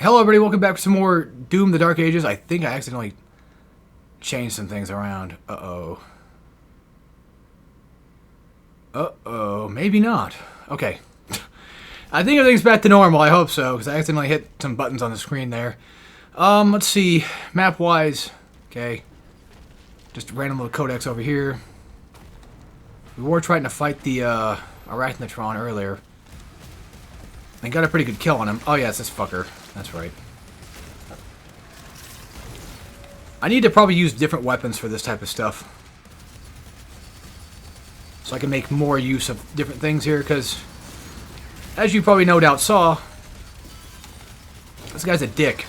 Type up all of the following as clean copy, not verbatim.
Hello everybody, welcome back for some more Doom the Dark Ages. I think I accidentally changed some things around. Uh-oh. Uh-oh, maybe not. Okay. I think everything's back to normal, I hope so, because I accidentally hit some buttons on the screen there. Let's see, map-wise, okay. Just a random little codex over here. We were trying to fight the Arachnotron earlier. I got a pretty good kill on him. Oh yeah, it's this fucker. That's right. I need to probably use different weapons for this type of stuff. So I can make more use of different things here, because as you probably no doubt saw, this guy's a dick.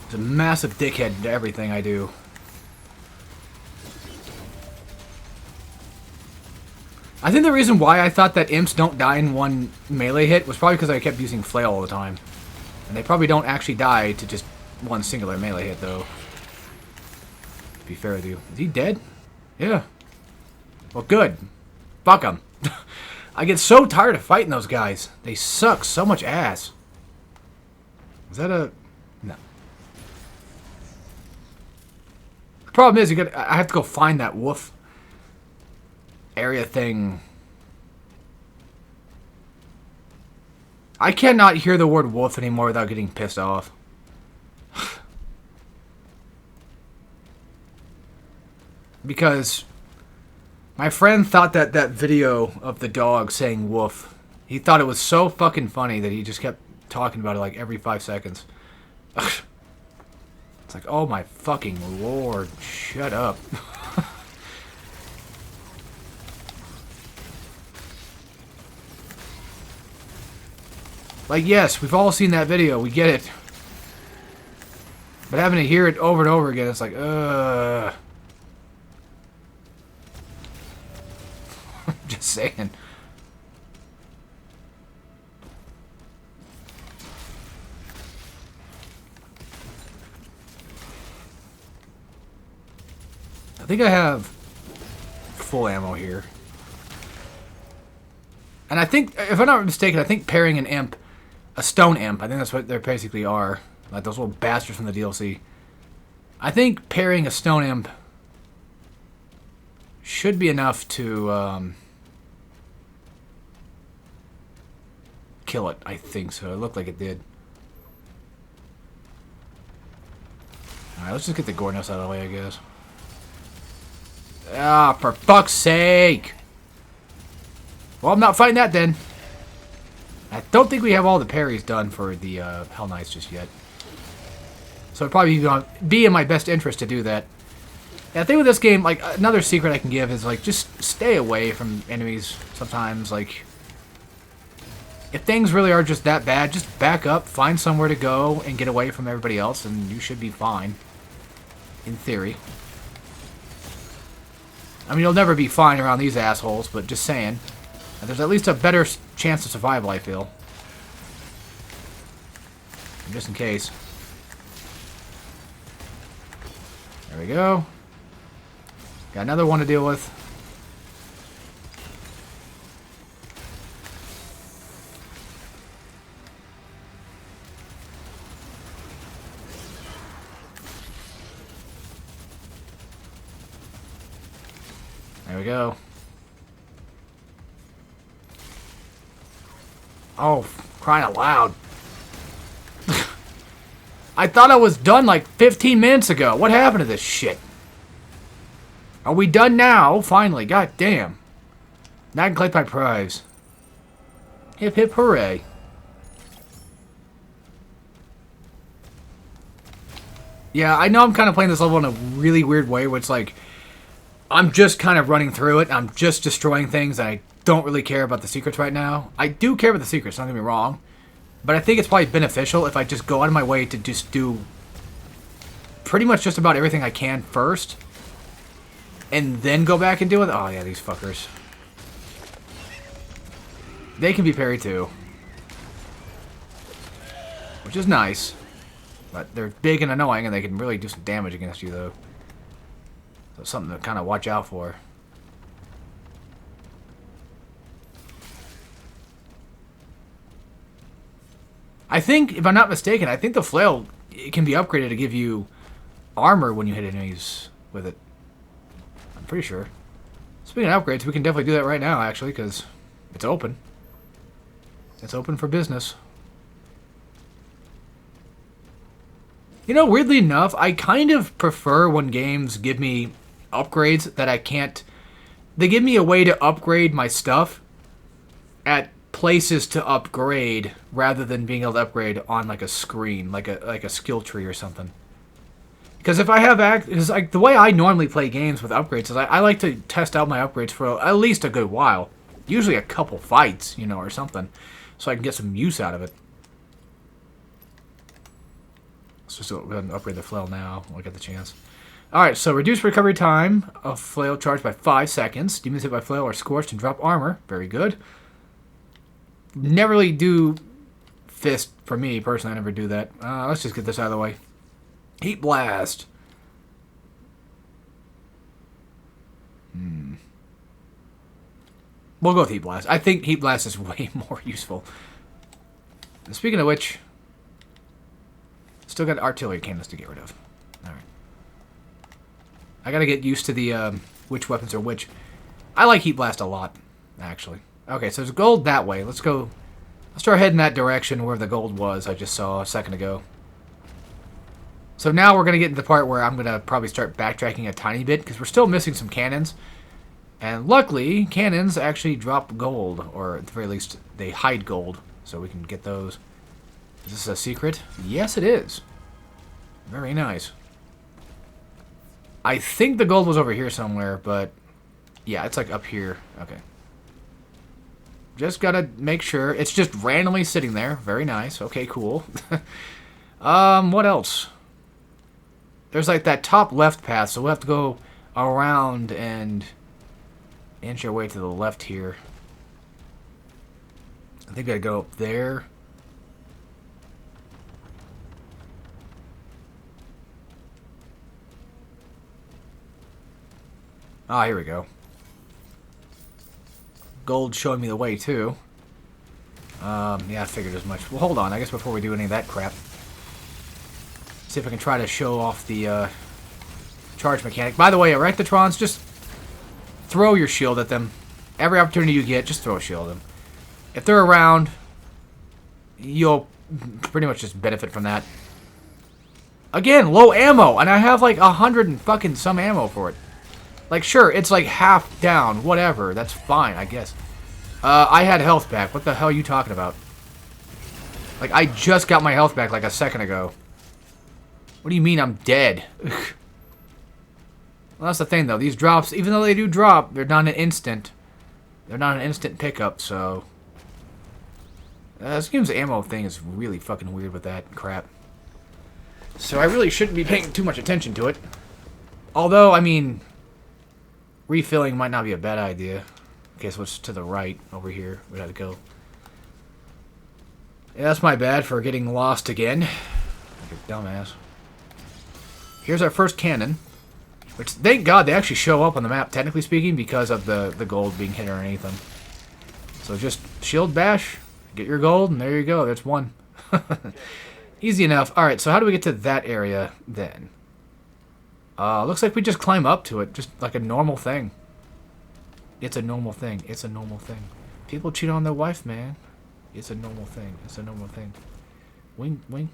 He's a massive dickhead to everything I do. I think the reason why I thought that imps don't die in one melee hit was probably because I kept using flail all the time. And they probably don't actually die to just one singular melee hit, though. To be fair with you. Is he dead? Yeah. Well, good. Fuck him. I get so tired of fighting those guys. They suck so much ass. Is that a... No. The problem is, I have to go find that wolf area thing. I cannot hear the word wolf anymore without getting pissed off. Because my friend thought that that video of the dog saying woof, he thought it was so fucking funny that he just kept talking about it like every 5 seconds. It's like, oh my fucking lord, shut up. Like, yes, we've all seen that video. We get it. But having to hear it over and over again, it's like, Just saying. I think I have full ammo here. And I think, if I'm not mistaken, I think pairing an imp, a stone imp, I think that's what they basically are. Like those little bastards from the DLC. I think pairing a stone imp should be enough to kill it. I think so. It looked like it did. Alright, let's just get the Gornos out of the way, I guess. Ah, for fuck's sake! Well, I'm not fighting that then. I don't think we have all the parries done for the Hell Knights just yet. So it'd probably be in my best interest to do that. Yeah, I think with this game, like, another secret I can give is, like, just stay away from enemies sometimes. Like, if things really are just that bad, just back up, find somewhere to go, and get away from everybody else, and you should be fine. In theory. I mean, you'll never be fine around these assholes, but just saying. There's at least a better chance of survival, I feel. Just in case. There we go. Got another one to deal with. There we go. Oh, crying out loud. I thought I was done like 15 minutes ago. What happened to this shit? Are we done now? Finally. God damn. Now I can collect my prize. Hip hip hooray. Yeah, I know I'm kind of playing this level in a really weird way where it's like I'm just kind of running through it. I'm just destroying things and I don't really care about the secrets right now. I do care about the secrets, don't get me wrong. But I think it's probably beneficial if I just go out of my way to just do pretty much just about everything I can first. And then go back and deal with it. Oh yeah, these fuckers. They can be parried too. Which is nice. But they're big and annoying and they can really do some damage against you though. So something to kind of watch out for. I think, if I'm not mistaken, I think the flail it can be upgraded to give you armor when you hit enemies with it. I'm pretty sure. Speaking of upgrades, we can definitely do that right now, actually, because it's open. It's open for business. You know, weirdly enough, I kind of prefer when games give me upgrades that I can't... They give me a way to upgrade my stuff at places to upgrade rather than being able to upgrade on like a screen, like a skill tree or something. Because if I have because like the way I normally play games with upgrades is I like to test out my upgrades for at least a good while, usually a couple fights, you know, or something, so I can get some use out of it. Let's just go ahead and upgrade the flail now. We'll get the chance. All right, so reduce recovery time of flail charged by 5 seconds. Demons hit by flail are scorched and drop armor. Very good. Never really do fist for me personally. I never do that. Let's just get this out of the way. Heat blast. We'll go with heat blast. I think heat blast is way more useful. And speaking of which, still got artillery cannons to get rid of. All right. I gotta get used to the which weapons are which. I like heat blast a lot, actually. Okay, so there's gold that way. Let's go. Let's start heading that direction where the gold was I just saw a second ago. So now we're going to get into the part where I'm going to probably start backtracking a tiny bit because we're still missing some cannons. And luckily, cannons actually drop gold, or at the very least, they hide gold, so we can get those. Is this a secret? Yes, it is. Very nice. I think the gold was over here somewhere, but yeah, it's like up here. Okay. Just gotta make sure. It's just randomly sitting there. Very nice. Okay, cool. What else? There's like that top left path, so we'll have to go around and inch our way to the left here. I think I gotta go up there. Ah, here we go. Gold showing me the way, too. Yeah, I figured as much. Well, hold on. I guess before we do any of that crap, see if I can try to show off the charge mechanic. By the way, Erectotrons, just throw your shield at them. Every opportunity you get, just throw a shield at them. If they're around, you'll pretty much just benefit from that. Again, low ammo, and I have like 100 and fucking some ammo for it. Like, sure, it's like half down, whatever. That's fine, I guess. I had health back. What the hell are you talking about? Like, I just got my health back like a second ago. What do you mean I'm dead? Well, that's the thing, though. These drops, even though they do drop, they're not an instant. They're not an instant pickup, so... this game's ammo thing is really fucking weird with that crap. So I really shouldn't be paying too much attention to it. Although, I mean... refilling might not be a bad idea. Okay, so it's to the right over here. We gotta go. Yeah, that's my bad for getting lost again. Like a dumbass. Here's our first cannon. Which, thank God, they actually show up on the map, technically speaking, because of the gold being hidden underneath them. So just shield bash, get your gold, and there you go. There's one. Easy enough. Alright, so how do we get to that area then? Looks like we just climb up to it, just like a normal thing. It's a normal thing. It's a normal thing. People cheat on their wife, man. It's a normal thing. It's a normal thing. Wing, wing.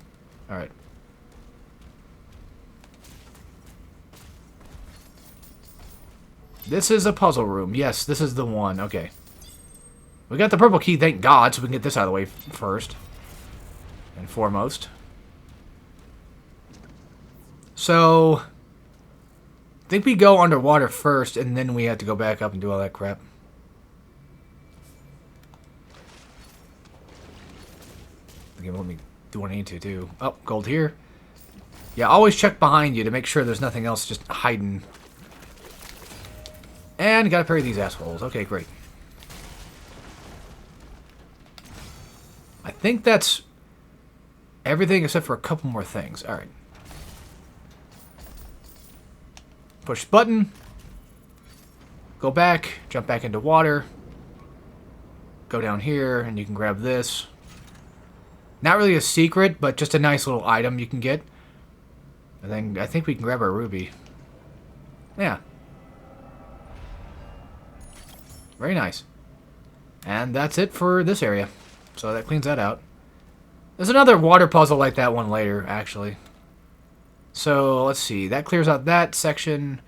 Alright. This is a puzzle room. Yes, this is the one. Okay. We got the purple key, thank God, so we can get this out of the way first and foremost. So... I think we go underwater first, and then we have to go back up and do all that crap. Okay, let me do what I need to, too. Oh, gold here. Yeah, always check behind you to make sure there's nothing else just hiding. And gotta parry these assholes. Okay, great. I think that's everything except for a couple more things. Alright. Push button. Go back. Jump back into water. Go down here, and you can grab this. Not really a secret, but just a nice little item you can get. And then I think we can grab our ruby. Yeah. Very nice. And that's it for this area. So that cleans that out. There's another water puzzle like that one later, actually. So, let's see. That clears out that section.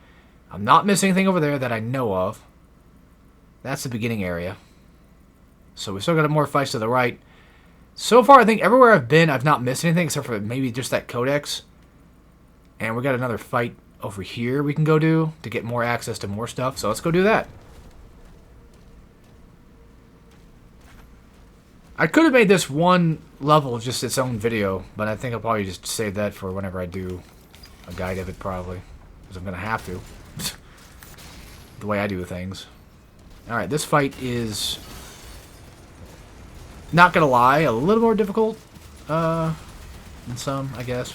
I'm not missing anything over there that I know of. That's the beginning area. So we still got more fights to the right. So far, I think everywhere I've been, I've not missed anything except for maybe just that codex. And we got another fight over here we can go do to get more access to more stuff. So let's go do that. I could have made this one level just its own video, but I think I'll probably just save that for whenever I do a guide of it, probably. Because I'm going to have to. The way I do things. Alright, this fight is, not going to lie, a little more difficult than some, I guess.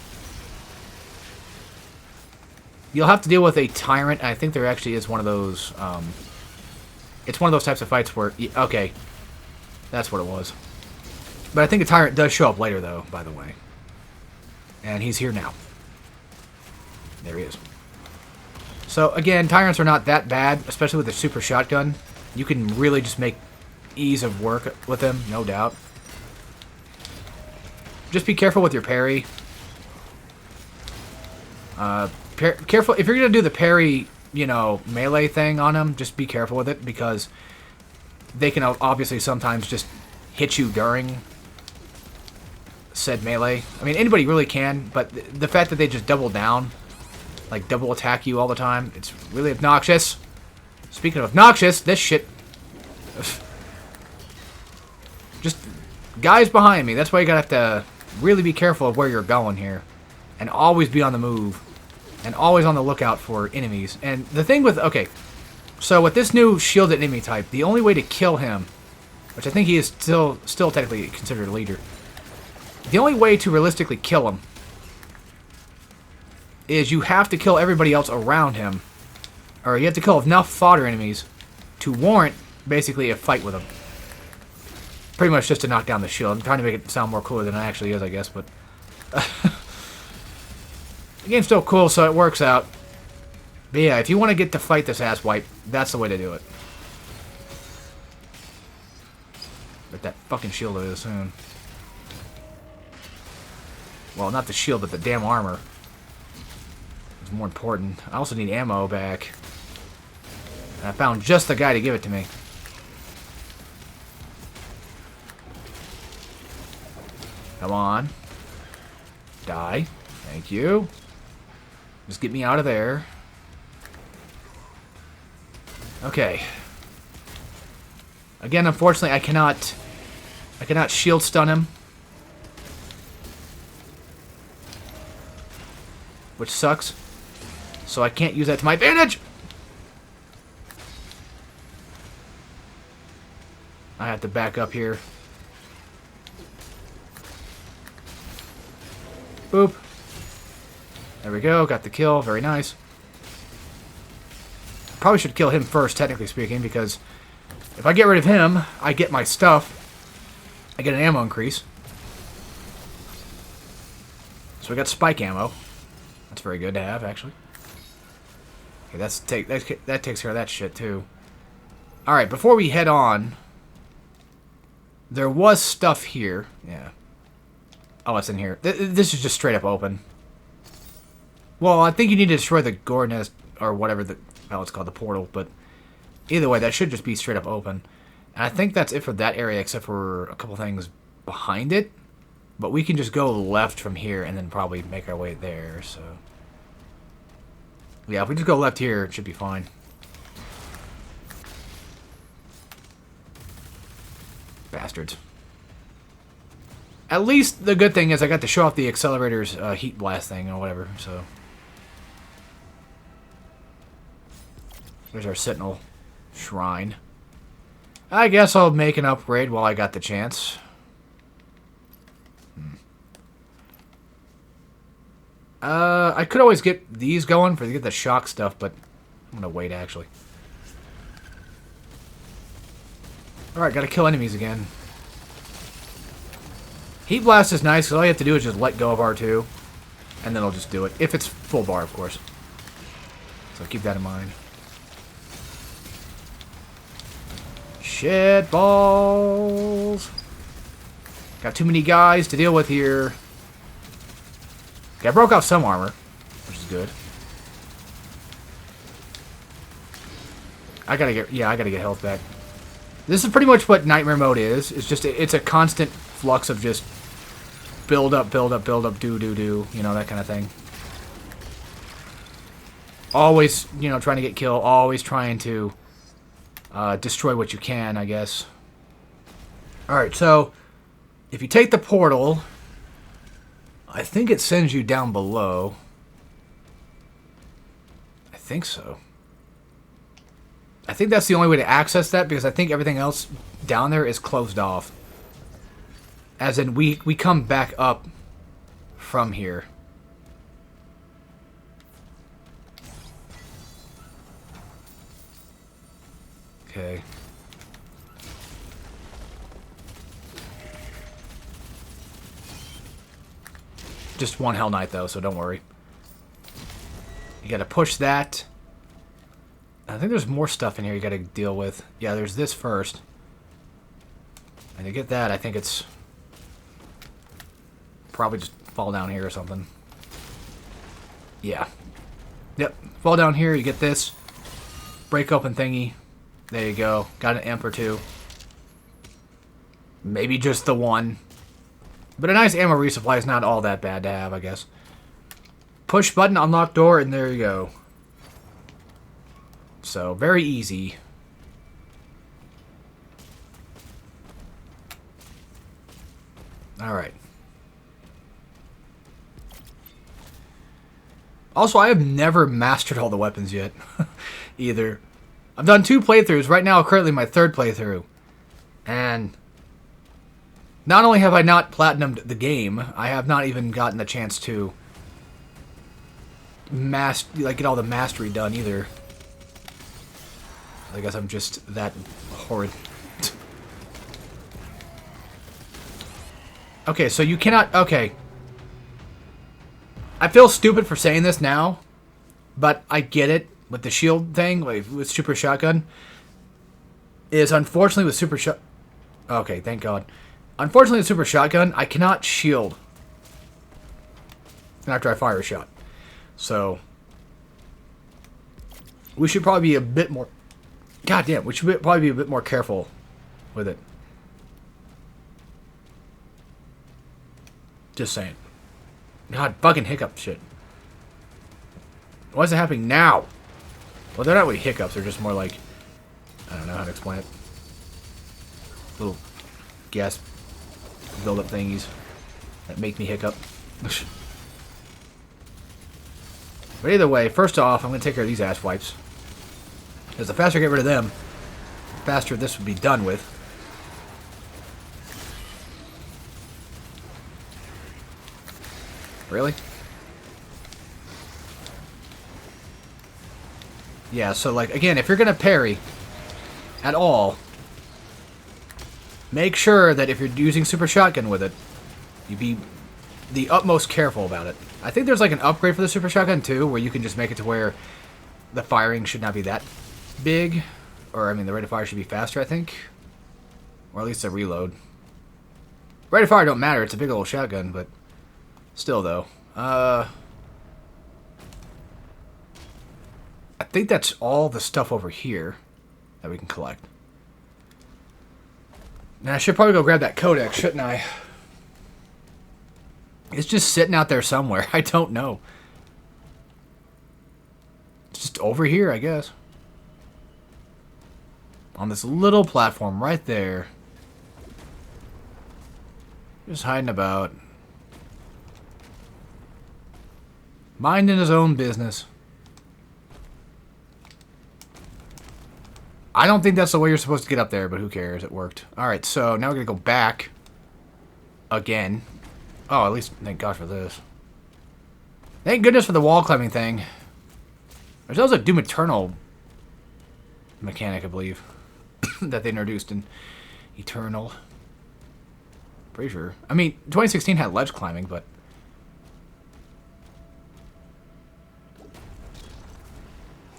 You'll have to deal with a tyrant. I think there actually is one of those, it's one of those types of fights where, okay, that's what it was. But I think a tyrant does show up later, though, by the way. And he's here now. There he is. So, again, tyrants are not that bad, especially with the super shotgun. You can really just make ease of work with them, no doubt. Just be careful with your parry. Careful, if you're going to do the parry, you know, melee thing on them, just be careful with it, because they can obviously sometimes just hit you during said melee. I mean, anybody really can, but the fact that they just double down, like double attack you all the time, it's really obnoxious. Speaking of obnoxious, this shit. Just guys behind me. That's why you gotta have to really be careful of where you're going here. And always be on the move. And always on the lookout for enemies. And the thing with, okay, so with this new shielded enemy type, the only way to kill him, which I think he is still technically considered a leader, the only way to realistically kill him is you have to kill everybody else around him. Or you have to kill enough fodder enemies to warrant, basically, a fight with him. Pretty much just to knock down the shield. I'm trying to make it sound more cooler than it actually is, I guess, but the game's still cool, so it works out. But yeah, if you want to get to fight this asswipe, that's the way to do it. But that fucking shield of his soon. Well, not the shield, but the damn armor. It's more important. I also need ammo back. And I found just the guy to give it to me. Come on. Die. Thank you. Just get me out of there. Okay. Again, unfortunately, I cannot shield stun him. Which sucks. So I can't use that to my advantage! I have to back up here. Boop. There we go. Got the kill. Very nice. Probably should kill him first, technically speaking, because if I get rid of him, I get my stuff. I get an ammo increase. So we got spike ammo. That's very good to have, actually. Okay, that takes care of that shit, too. Alright, before we head on, there was stuff here. Yeah. Oh, it's in here. This is just straight up open. Well, I think you need to destroy the gore nest, or whatever the hell it's called, the portal, but either way, that should just be straight up open. And I think that's it for that area, except for a couple things behind it. But we can just go left from here and then probably make our way there, so... Yeah, if we just go left here, it should be fine. Bastards. At least the good thing is I got to show off the accelerator's heat blast thing or whatever, so... There's our Sentinel Shrine. I guess I'll make an upgrade while I got the chance. I could always get these going to get the shock stuff, but I'm gonna wait, actually. Alright, gotta kill enemies again. Heat Blast is nice, because all you have to do is just let go of R2. And then it'll just do it. If it's full bar, of course. So keep that in mind. Shit balls. Got too many guys to deal with here. Okay, I broke off some armor, which is good. I gotta get health back. This is pretty much what Nightmare Mode is. It's just, it's a constant flux of just build up, build up, build up, do, you know, that kind of thing. Always, you know, trying to get killed, always trying to destroy what you can, I guess. Alright, so if you take the portal, I think it sends you down below. I think so. I think that's the only way to access that, because I think everything else down there is closed off. As in, we come back up from here. Okay. Just one Hell Knight, though, so don't worry. You gotta push that. I think there's more stuff in here you gotta deal with. Yeah, there's this first. And to get that, I think it's... probably just fall down here or something. Yeah. Yep. Fall down here, you get this. Break open thingy. There you go. Got an imp or two. Maybe just the one. But a nice ammo resupply is not all that bad to have, I guess. Push button, unlock door, and there you go. So, very easy. Alright. Also, I have never mastered all the weapons yet. Either. I've done 2 playthroughs. Right now, currently my 3rd playthrough. And not only have I not platinumed the game, I have not even gotten the chance to get all the mastery done either. I guess I'm just that horrid. Okay, so you cannot... Okay. I feel stupid for saying this now, but I get it with the shield thing, like with Super Shotgun. Is unfortunately with Super Shot... Okay, thank God. Unfortunately with Super Shotgun, I cannot shield after I fire a shot. So, we should probably be a bit more... God damn, we should probably be a bit more careful with it. Just saying. God, fucking hiccup shit. Why is it happening now? Well, they're not really hiccups. They're just more like... I don't know how to explain it. Little gas build-up thingies that make me hiccup. But either way, first off, I'm going to take care of these ass wipes. Because the faster I get rid of them, the faster this would be done with. Really? Yeah, so like, again, if you're going to parry at all, make sure that if you're using Super Shotgun with it, you be the utmost careful about it. I think there's like an upgrade for the Super Shotgun too, where you can just make it to where the firing should not be that big. Or, I mean, the rate of fire should be faster, I think. Or at least the reload. Rate of fire don't matter, it's a big old shotgun, but still though. I think that's all the stuff over here that we can collect. Now, I should probably go grab that codex, shouldn't I? It's just sitting out there somewhere. I don't know. It's just over here, I guess. On this little platform right there. Just hiding about. Minding his own business. I don't think that's the way you're supposed to get up there, but who cares? It worked. Alright, so now we're going to go back. Again. Oh, at least thank God for this. Thank goodness for the wall climbing thing. There's also a Doom Eternal mechanic, I believe, that they introduced in Eternal. Pretty sure. I mean, 2016 had ledge climbing, but...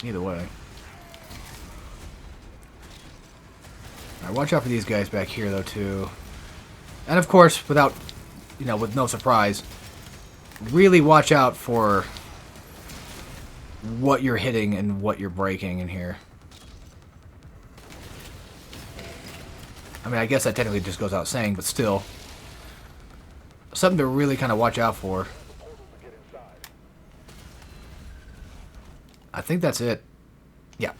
Either way. Alright, watch out for these guys back here, though, too. And, of course, without... You know, with no surprise, really watch out for what you're hitting and what you're breaking in here. I mean, I guess that technically just goes out saying, but still. Something to really kind of watch out for. I think that's it. Yeah.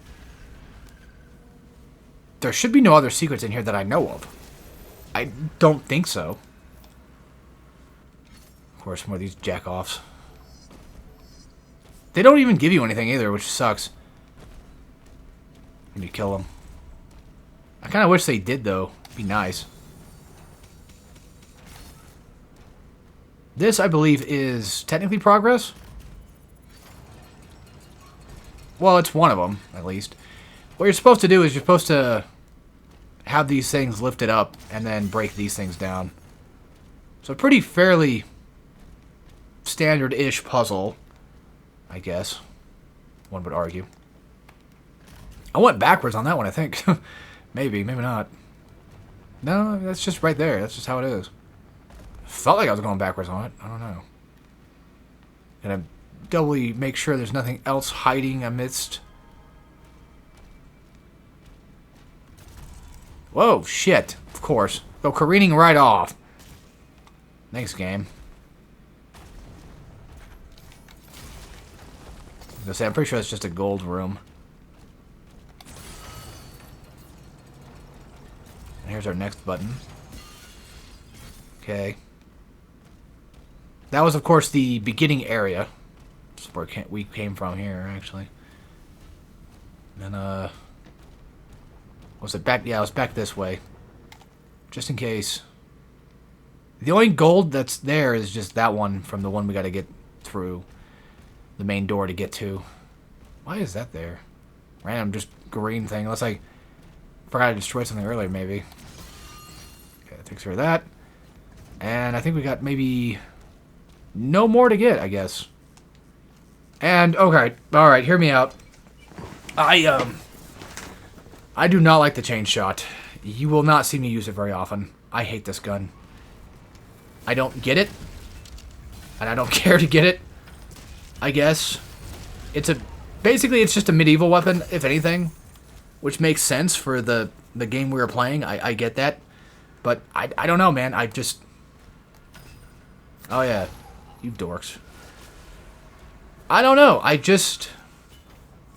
There should be no other secrets in here that I know of. I don't think so. Of course, more of these jack-offs. They don't even give you anything either, which sucks. When you kill them. I kind of wish they did, though. It'd be nice. This, I believe, is technically progress. Well, it's one of them, at least. What you're supposed to do is you're supposed to have these things lifted up and then break these things down. So pretty fairly standard-ish puzzle, I guess. One would argue. I went backwards on that one, I think. Maybe, maybe not. No, that's just right there. That's just how it is. Felt like I was going backwards on it. I don't know. Gonna doubly make sure there's nothing else hiding amidst. Whoa, shit. Of course. Go careening right off. Thanks, game. I was gonna say, I'm pretty sure it's just a gold room. And here's our next button. Okay. That was, of course, the beginning area. That's where we came from here, actually. And, was it back? Yeah, it was back this way. Just in case. The only gold that's there is just that one from the one we gotta get through. The main door to get to. Why is that there? Random, just green thing. Unless I forgot to destroy something earlier, maybe. Okay, that takes care of that. And I think we got maybe no more to get, I guess. And, okay, alright, hear me out. I do not like the chain shot. You will not see me use it very often. I hate this gun. I don't get it. And I don't care to get it. I guess. Basically, it's just a medieval weapon, if anything. Which makes sense for the game we were playing. I get that. But I don't know, man. I just... Oh, yeah. You dorks. I don't know. I just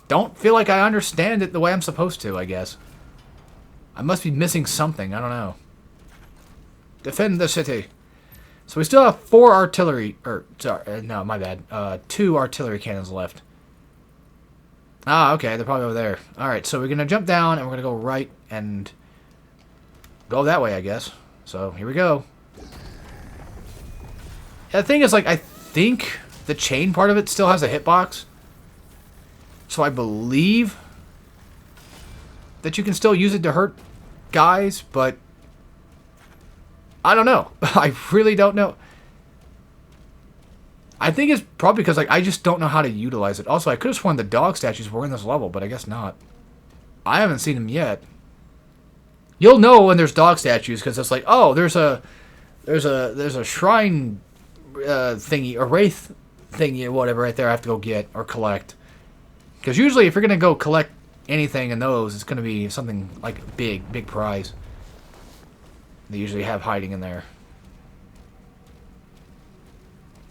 don't feel like I understand it the way I'm supposed to, I guess. I must be missing something. I don't know. Defend the city. So we still have 4 artillery... sorry, no, my bad. 2 artillery cannons left. Ah, okay. They're probably over there. Alright, so we're going to jump down, and we're going to go right and go that way, I guess. So, here we go. The thing is, like, I think the chain part of it still has a hitbox. So I believe that you can still use it to hurt guys, but I don't know. I really don't know. I think it's probably because, like, I just don't know how to utilize it. Also, I could have sworn the dog statues were in this level, but I guess not. I haven't seen them yet. You'll know when there's dog statues because it's like, oh, there's a shrine thingy, a wraith thingy, or whatever, right there. I have to go get or collect. Because usually, if you're gonna go collect anything in those, it's gonna be something like a big prize. They usually have hiding in there.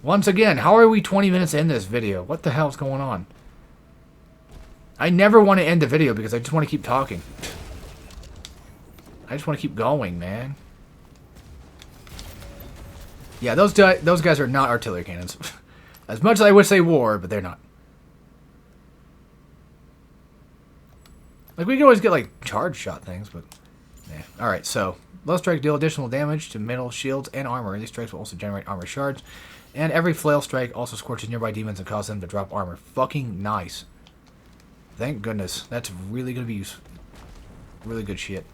Once again, how are we 20 minutes in this video? What the hell's going on? I never want to end the video because I just want to keep talking. I just want to keep going, man. Yeah, those guys are not artillery cannons. As much as I wish they were, but they're not. Like, we can always get, like, charge shot things, but... Yeah. Alright, so... Low strike deal additional damage to metal shields and armor. These strikes will also generate armor shards. And every flail strike also scorches nearby demons and causes them to drop armor. Fucking nice. Thank goodness. That's really going to be useful. Really good shit.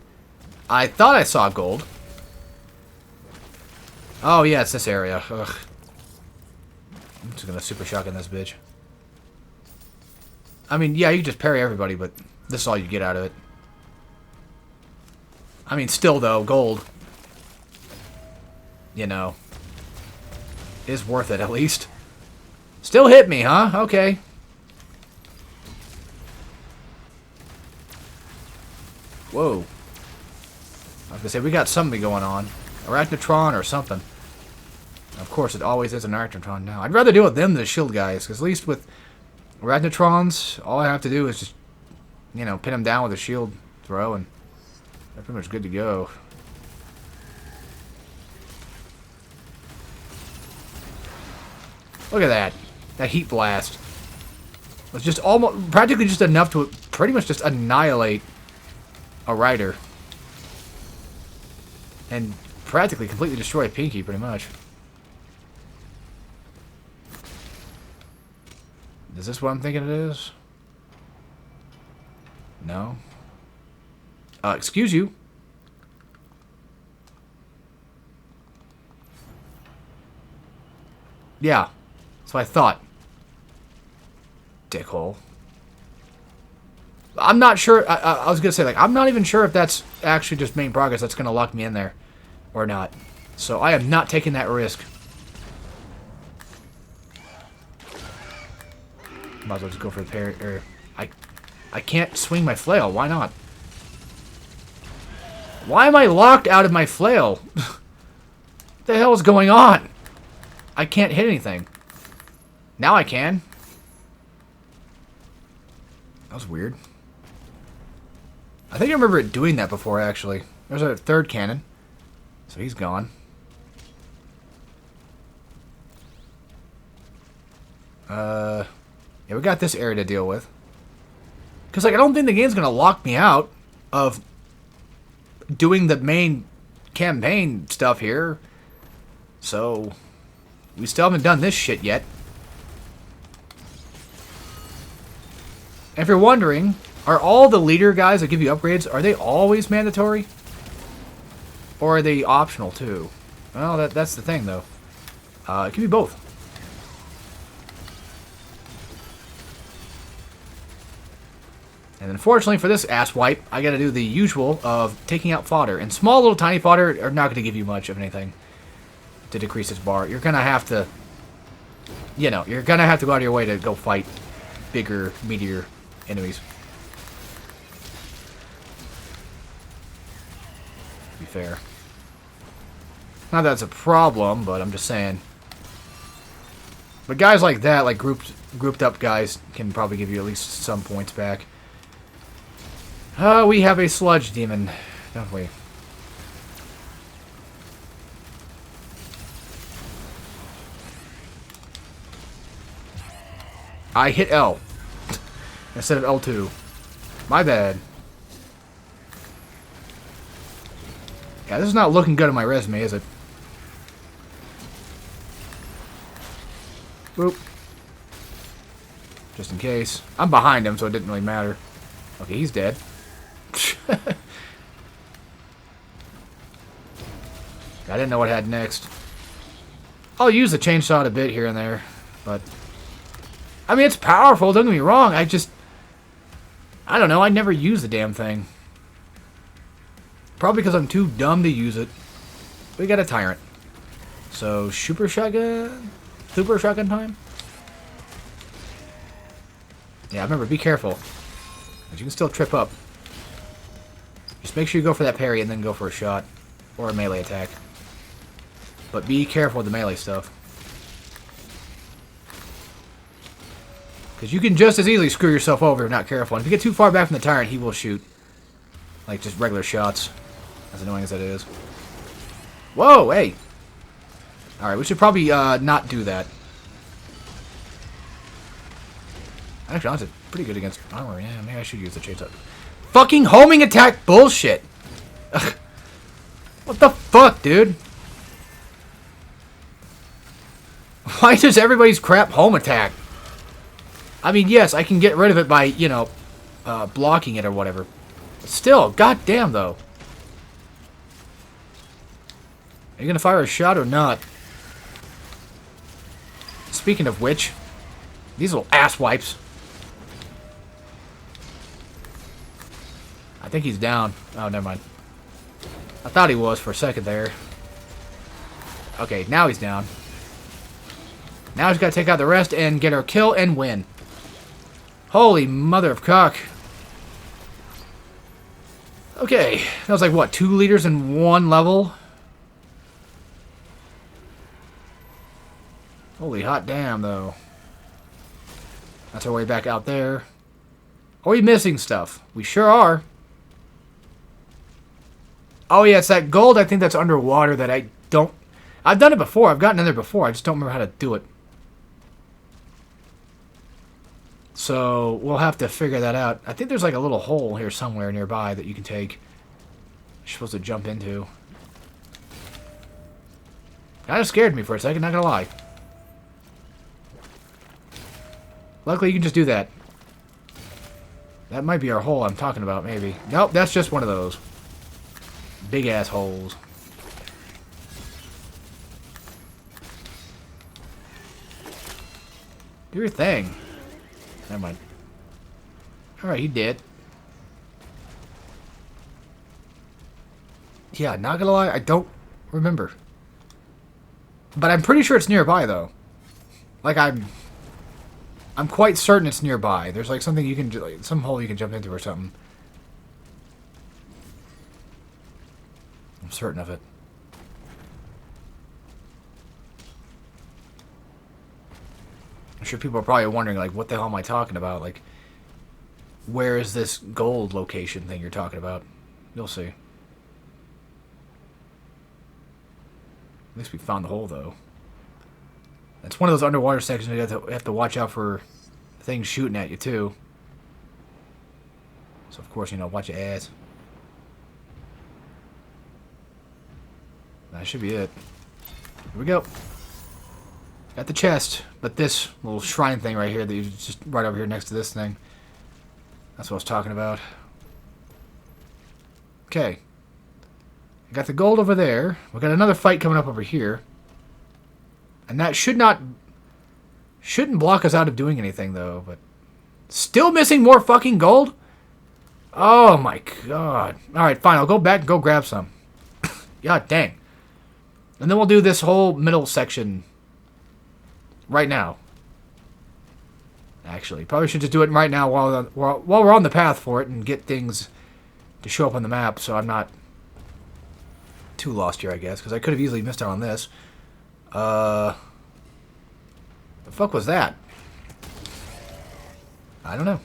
I thought I saw gold. Oh, yeah, it's this area. Ugh. I'm just gonna super shotgun this bitch. I mean, yeah, you can just parry everybody, but this is all you get out of it. I mean, still, though, gold, you know, is worth it, at least. Still hit me, huh? Okay. Whoa. I was gonna say, we got something going on. Arachnotron or something. Of course, it always is an Arachnotron now. I'd rather deal with them than the shield guys, because at least with Arachnotrons, all I have to do is just, you know, pin them down with a shield throw, and they're pretty much good to go. Look at that. That heat blast was just almost, practically just enough to pretty much just annihilate a rider. And practically completely destroy Pinky, pretty much. Is this what I'm thinking it is? No. Excuse you. Yeah. That's what I thought. Dickhole. I'm not sure. I was going to say, like, I'm not even sure if that's actually just main progress that's going to lock me in there or not. So I am not taking that risk. Might as well just go for the parry. I can't swing my flail. Why not? Why am I locked out of my flail? What the hell is going on? I can't hit anything. Now I can. That was weird. I think I remember it doing that before, actually. There's a third cannon. So he's gone. Yeah, we got this area to deal with. Because, like, I don't think the game's going to lock me out of doing the main campaign stuff here. So, we still haven't done this shit yet. And if you're wondering, are all the leader guys that give you upgrades, are they always mandatory? Or are they optional, too? Well, that's the thing, though. It can be both. And unfortunately for this asswipe, I gotta do the usual of taking out fodder. And small little tiny fodder are not gonna give you much of anything to decrease its bar. You're gonna have to, you know, you're gonna have to go out of your way to go fight bigger, meatier enemies. To be fair. Not that it's a problem, but I'm just saying. But guys like that, like grouped up guys, can probably give you at least some points back. We have a sludge demon, don't we? I hit L instead of L2. My bad. Yeah, this is not looking good on my resume, is it? Boop. Just in case. I'm behind him, so it didn't really matter. Okay, he's dead. I didn't know what I had next. I'll use the chainsaw a bit here and there, but I mean, it's powerful, don't get me wrong. I don't know, I never use the damn thing. Probably because I'm too dumb to use it. We got a tyrant. So, super shotgun time? Yeah, remember, be careful. Because you can still trip up. Just make sure you go for that parry and then go for a shot. Or a melee attack. But be careful with the melee stuff. Because you can just as easily screw yourself over if you're not careful. And if you get too far back from the tyrant, he will shoot. Like just regular shots. As annoying as that is. Whoa, hey! Alright, we should probably not do that. Actually, honestly, pretty good against armor. Yeah, maybe I should use the chainsaw. Fucking homing attack bullshit! Ugh. What the fuck, dude? Why does everybody's crap home attack? I mean, yes, I can get rid of it by, you know, blocking it or whatever. But still, goddamn though. you gonna fire a shot or not? Speaking of which, these little ass wipes. I think he's down. Oh, never mind. I thought he was for a second there. Okay, now he's down. Now he's got to take out the rest and get our kill and win. Holy mother of cock. Okay, that was like, what, 2 liters in 1 level? Holy hot damn, though. That's our way back out there. Are we missing stuff? We sure are. Oh, yeah, it's that gold, I think that's underwater that I don't... I've done it before. I've gotten in there before. I just don't remember how to do it. So, we'll have to figure that out. I think there's like a little hole here somewhere nearby that you can take. You're supposed to jump into. Kind of scared me for a second, not gonna lie. Luckily, you can just do that. That might be our hole I'm talking about, maybe. Nope, that's just one of those. Big-ass holes. Do your thing. Never mind. Alright, he did. Yeah, not gonna lie, I don't remember. But I'm pretty sure it's nearby, though. Like, I'm quite certain it's nearby. There's like something you can, like, some hole you can jump into or something. I'm certain of it. I'm sure people are probably wondering, like, what the hell am I talking about? Like, where is this gold location thing you're talking about? You'll see. At least we found the hole, though. It's one of those underwater sections where you have to watch out for things shooting at you, too. So, of course, you know, watch your ass. That should be it. Here we go. Got the chest, but this little shrine thing right here that you just right over here next to this thing. That's what I was talking about. Okay. I got the gold over there. We got another fight coming up over here. And that shouldn't block us out of doing anything, though, but still missing more fucking gold? Oh my god. Alright, fine, I'll go back and go grab some. God dang. And then we'll do this whole middle section right now. Actually, probably should just do it right now while we're on the path for it and get things to show up on the map so I'm not too lost here, I guess, because I could have easily missed out on this. The fuck was that? I don't know.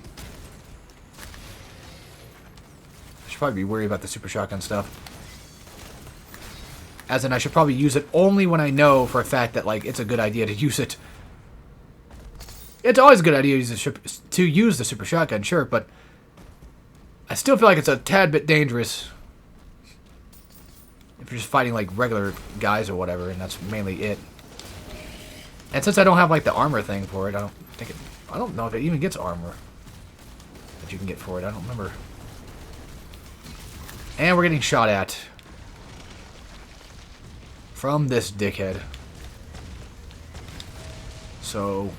I should probably be worried about the super shotgun stuff. As in, I should probably use it only when I know for a fact that, like, it's a good idea to use it. It's always a good idea to use the super shotgun, sure, but I still feel like it's a tad bit dangerous if you're just fighting, like, regular guys or whatever, and that's mainly it. And since I don't have, like, the armor thing for it, I don't know if it even gets armor that you can get for it. I don't remember. And we're getting shot at from this dickhead. So,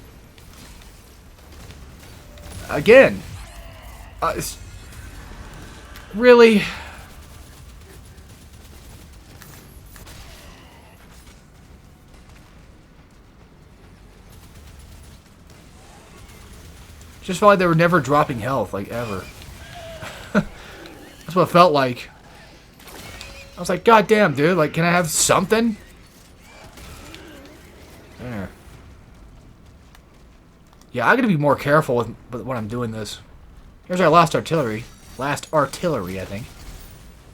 again, really? Just felt like they were never dropping health, like, ever. That's what it felt like. I was like, God damn, dude, like, can I have something? There. Yeah, I gotta be more careful with when I'm doing this. Here's our last artillery. Last artillery, I think.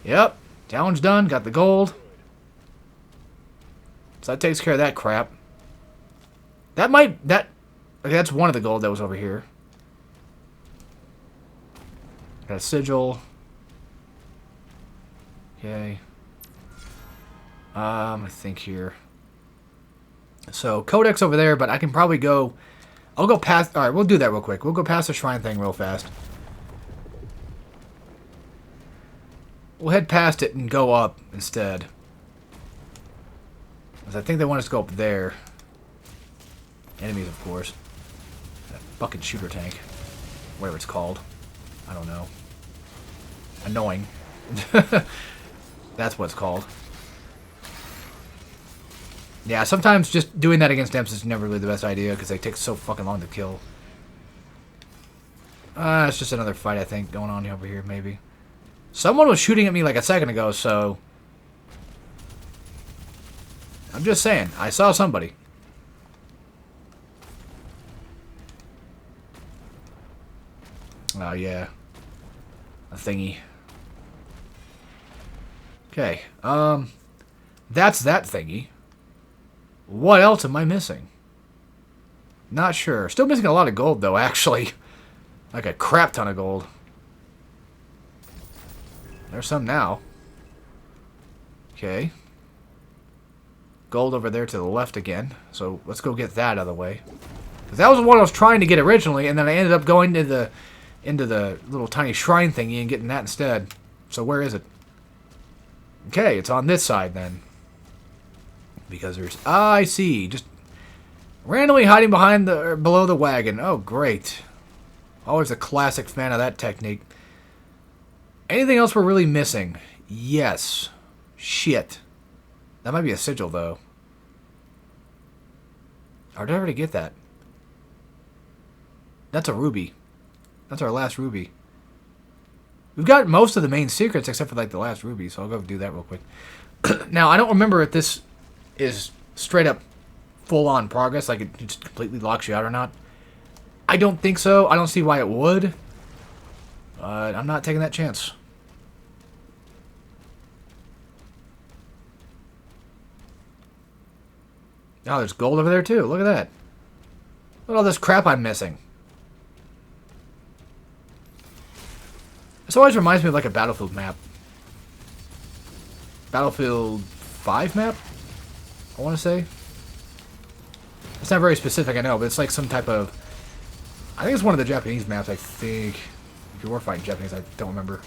Yep. Challenge done. Got the gold. So that takes care of that crap. Okay, that's one of the gold that was over here. Got a sigil. Okay. I think here. So, codex over there, but I can probably go... I'll go past... Alright, we'll do that real quick. We'll go past the shrine thing real fast. We'll head past it and go up instead. Because I think they want us to go up there. Enemies, of course. That fucking shooter tank. Whatever it's called. I don't know. Annoying. That's what it's called. Yeah, sometimes just doing that against imps is never really the best idea because they take so fucking long to kill. It's just another fight, I think, going on over here, maybe. Someone was shooting at me like a second ago, so... I'm just saying. I saw somebody. Oh, yeah. A thingy. Okay, that's that thingy. What else am I missing? Not sure. Still missing a lot of gold, though, actually. Like a crap ton of gold. There's some now. Okay. Gold over there to the left again. So let's go get that out of the way. Because that was the one I was trying to get originally, and then I ended up going to into the little tiny shrine thingy and getting that instead. So where is it? Okay, it's on this side then. Because there's... Ah, I see. Just randomly hiding behind the... Or below the wagon. Oh, great. Always a classic fan of that technique. Anything else we're really missing? Yes. Shit. That might be a sigil, though. Or did I already get that? That's a ruby. That's our last ruby. We've got most of the main secrets except for, like, the last ruby, so I'll go do that real quick. Now, I don't remember if this is straight up full-on progress, like it just completely locks you out or not. I don't think so. I don't see why it would. But I'm not taking that chance. Oh, there's gold over there, too. Look at that. Look at all this crap I'm missing. This always reminds me of like a Battlefield map. Battlefield 5 map? I want to say. It's not very specific, I know, but it's like some type of... I think it's one of the Japanese maps, I think. If you were fighting Japanese, I don't remember.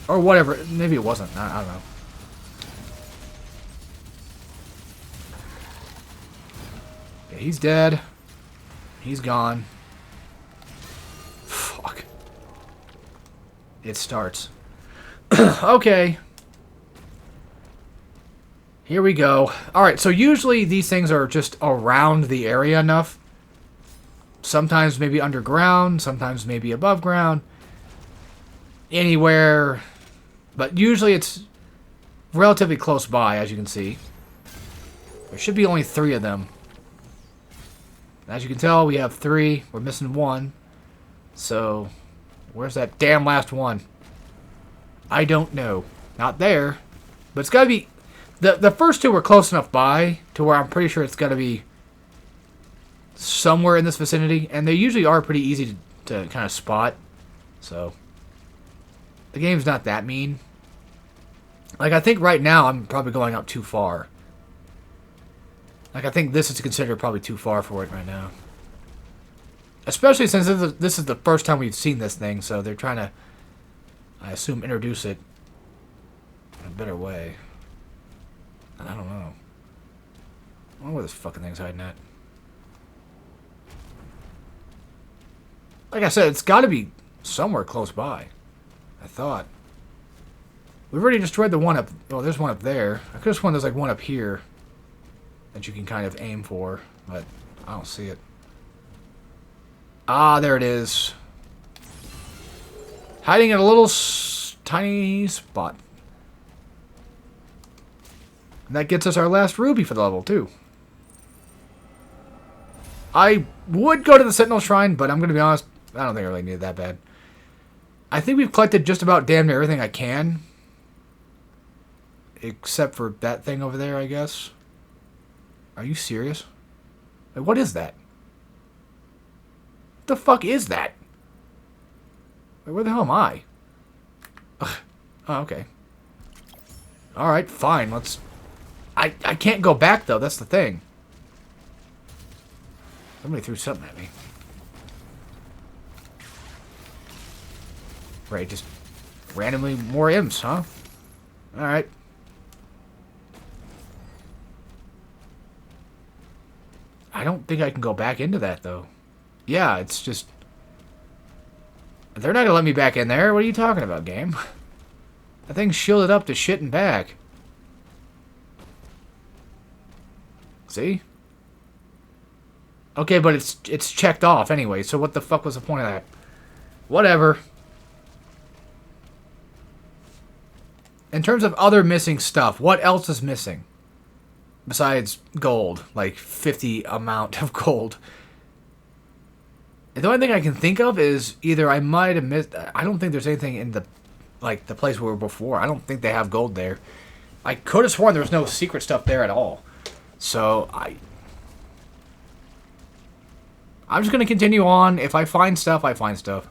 Or whatever. Maybe it wasn't. I don't know. Yeah, he's dead. He's gone. Fuck. It starts. Okay. Here we go. Alright, so usually these things are just around the area enough. Sometimes maybe underground, sometimes maybe above ground. Anywhere. But usually it's relatively close by, as you can see. There should be only 3 of them. As you can tell, we have 3. We're missing 1. So, where's that damn last one? I don't know. Not there. But it's got to be... The first 2 were close enough by to where I'm pretty sure it's got to be somewhere in this vicinity. And they usually are pretty easy to kind of spot. So, the game's not that mean. Like, I think right now I'm probably going up too far. Like, I think this is considered probably too far for it right now. Especially since this is the first time we've seen this thing, so they're trying to, I assume, introduce it in a better way. And I don't know. I don't know where this fucking thing's hiding at. Like I said, it's got to be somewhere close by. I thought. We've already destroyed the one up... Oh, there's one up there. I could have sworn there's like one up here that you can kind of aim for, but I don't see it. Ah, there it is. Hiding in a little tiny spot. And that gets us our last ruby for the level, too. I would go to the Sentinel Shrine, but I'm going to be honest, I don't think I really need it that bad. I think we've collected just about damn near everything I can. Except for that thing over there, I guess. Are you serious? Like, what is that? What the fuck is that? Like, where the hell am I? Ugh. Oh, okay. Alright, fine. Let's... I can't go back, though. That's the thing. Somebody threw something at me. Right, just randomly more imps, huh? Alright. I don't think I can go back into that, though. Yeah, it's just... They're not gonna let me back in there. What are you talking about, game? That thing's shielded up to shit and back. See? Okay, but it's checked off anyway, so what the fuck was the point of that? Whatever. In terms of other missing stuff, what else is missing? Besides gold. Like 50 amount of gold. The only thing I can think of is either I might have missed... I don't think there's anything in the... Like, the place we were before. I don't think they have gold there. I could have sworn there was no secret stuff there at all. So, I'm just going to continue on. If I find stuff, I find stuff.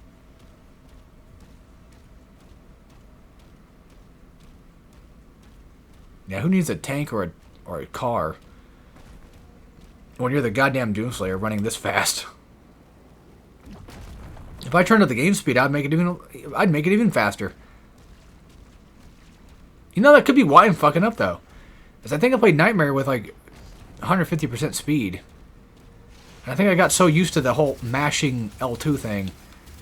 Yeah, who needs a tank or a car when you're the goddamn Doomslayer running this fast? If I turned up the game speed, I'd make it even faster. You know, that could be why I'm fucking up, though. Because I think I played Nightmare with, like, 150% speed. And I think I got so used to the whole mashing L2 thing.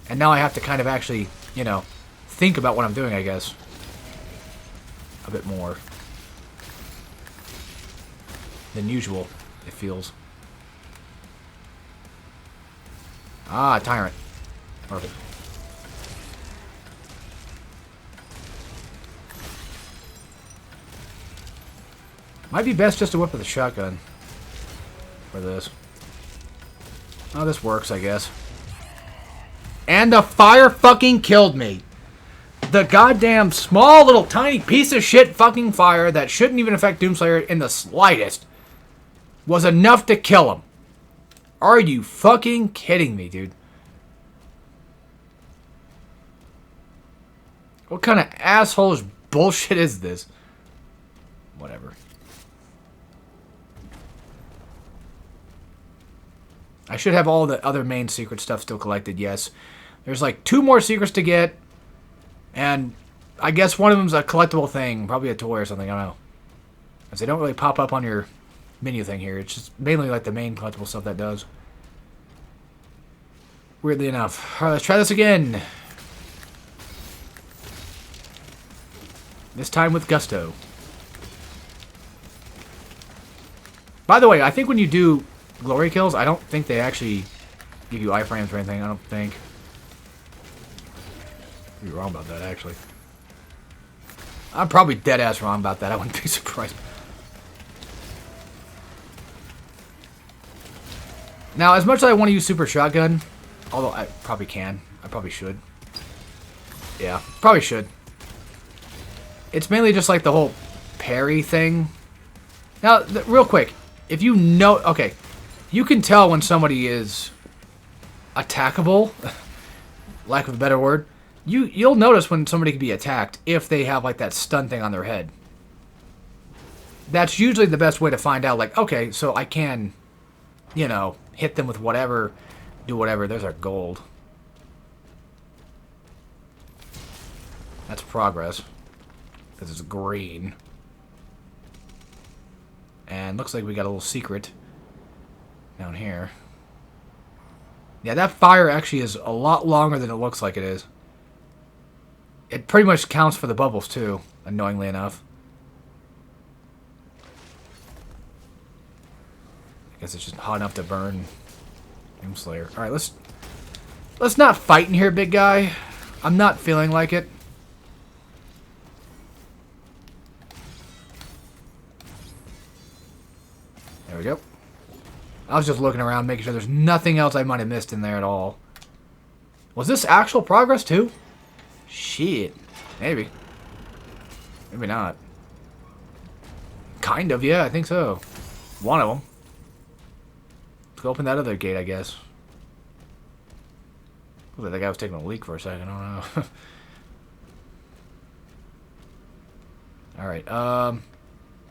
And now I have to kind of actually, you know, think about what I'm doing, I guess. A bit more. Than usual, it feels. Ah, Tyrant. Perfect. Might be best just to whip with a shotgun. For this. Oh, this works, I guess. And the fire fucking killed me. The goddamn small little tiny piece of shit fucking fire that shouldn't even affect Doomslayer in the slightest was enough to kill him. Are you fucking kidding me, dude? What kind of assholeish bullshit is this? Whatever. I should have all the other main secret stuff still collected, yes. There's like 2 more secrets to get. And I guess one of them's a collectible thing. Probably a toy or something, I don't know. Because they don't really pop up on your menu thing here. It's just mainly like the main collectible stuff that does. Weirdly enough. Alright, let's try this again. This time with gusto. By the way, I think when you do glory kills, I don't think they actually give you iframes or anything. I don't think. You're wrong about that, actually. I'm probably dead-ass wrong about that. I wouldn't be surprised. Now, as much as I want to use Super Shotgun, although I probably can. I probably should. Yeah, probably should. It's mainly just like the whole parry thing. Now, real quick. If you know... Okay. You can tell when somebody is attackable. Lack of a better word. You'll notice when somebody can be attacked if they have like that stun thing on their head. That's usually the best way to find out, like, okay, so I can, you know, hit them with whatever, do whatever. There's our gold. That's progress. Because it's green. And looks like we got a little secret down here. Yeah, that fire actually is a lot longer than it looks like it is. It pretty much counts for the bubbles, too, annoyingly enough. I guess it's just hot enough to burn Doomslayer. Alright, let's not fight in here, big guy. I'm not feeling like it. There we go. I was just looking around, making sure there's nothing else I might have missed in there at all. Was this actual progress, too? Shit. Maybe. Maybe not. Kind of, yeah, I think so. One of them. Let's go open that other gate, I guess. Looks like that guy was taking a leak for a second. I don't know. Alright,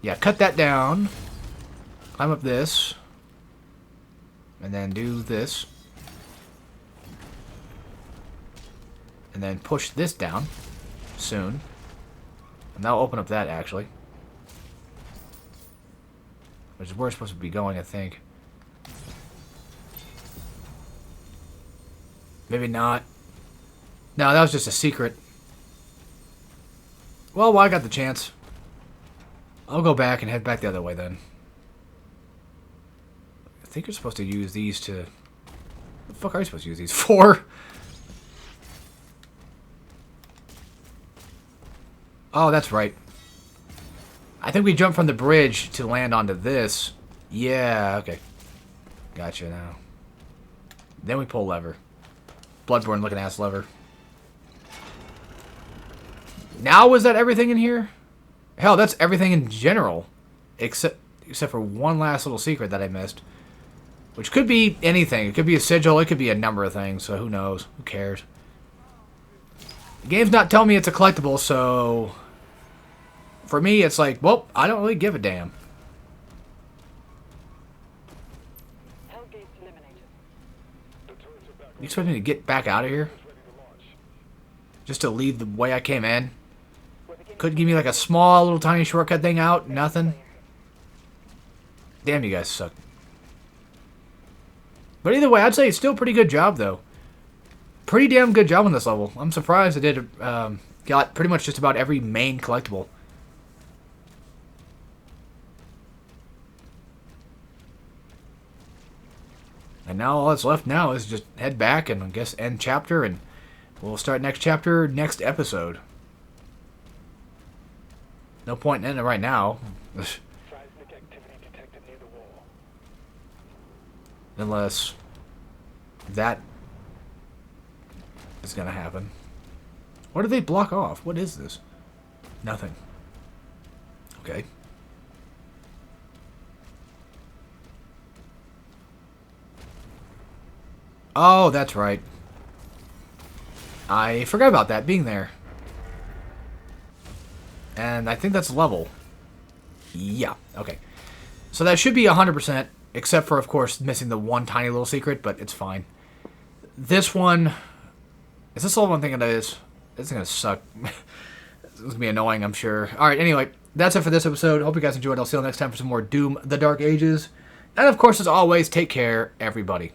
yeah, cut that down. Climb up this. And then do this. And then push this down. Soon. And that'll open up that, actually. Which is where we're supposed to be going, I think. Maybe not. No, that was just a secret. Well, I got the chance. I'll go back and head back the other way then. I think you're supposed to use these to... What the fuck are you supposed to use these for? Oh, that's right. I think we jumped from the bridge to land onto this. Yeah, okay. Gotcha now. Then we pull lever. Bloodborne looking ass lever. Now is that everything in here? Hell, that's everything in general. Except for one last little secret that I missed. Which could be anything. It could be a sigil. It could be a number of things. So who knows? Who cares? The game's not telling me it's a collectible, so... For me, it's like, well, I don't really give a damn. You expect me to get back out of here? Just to leave the way I came in? Couldn't give me like a small little tiny shortcut thing out? Nothing? Damn, you guys suck. But either way, I'd say it's still a pretty good job, though. Pretty damn good job on this level. I'm surprised I did, got pretty much just about every main collectible. And now all that's left now is just head back and I guess end chapter, and we'll start next chapter next episode. No point in ending it right now. Unless that is going to happen. What did they block off? What is this? Nothing. Okay. Oh, that's right. I forgot about that being there. And I think that's level. Yeah, okay. So that should be 100%, except for, of course, missing the one tiny little secret, but it's fine. This one... Is this the level I'm thinking it is? This is going to suck. It's going to be annoying, I'm sure. Alright, anyway, that's it for this episode. Hope you guys enjoyed. I'll see you next time for some more Doom: The Dark Ages. And, of course, as always, take care, everybody.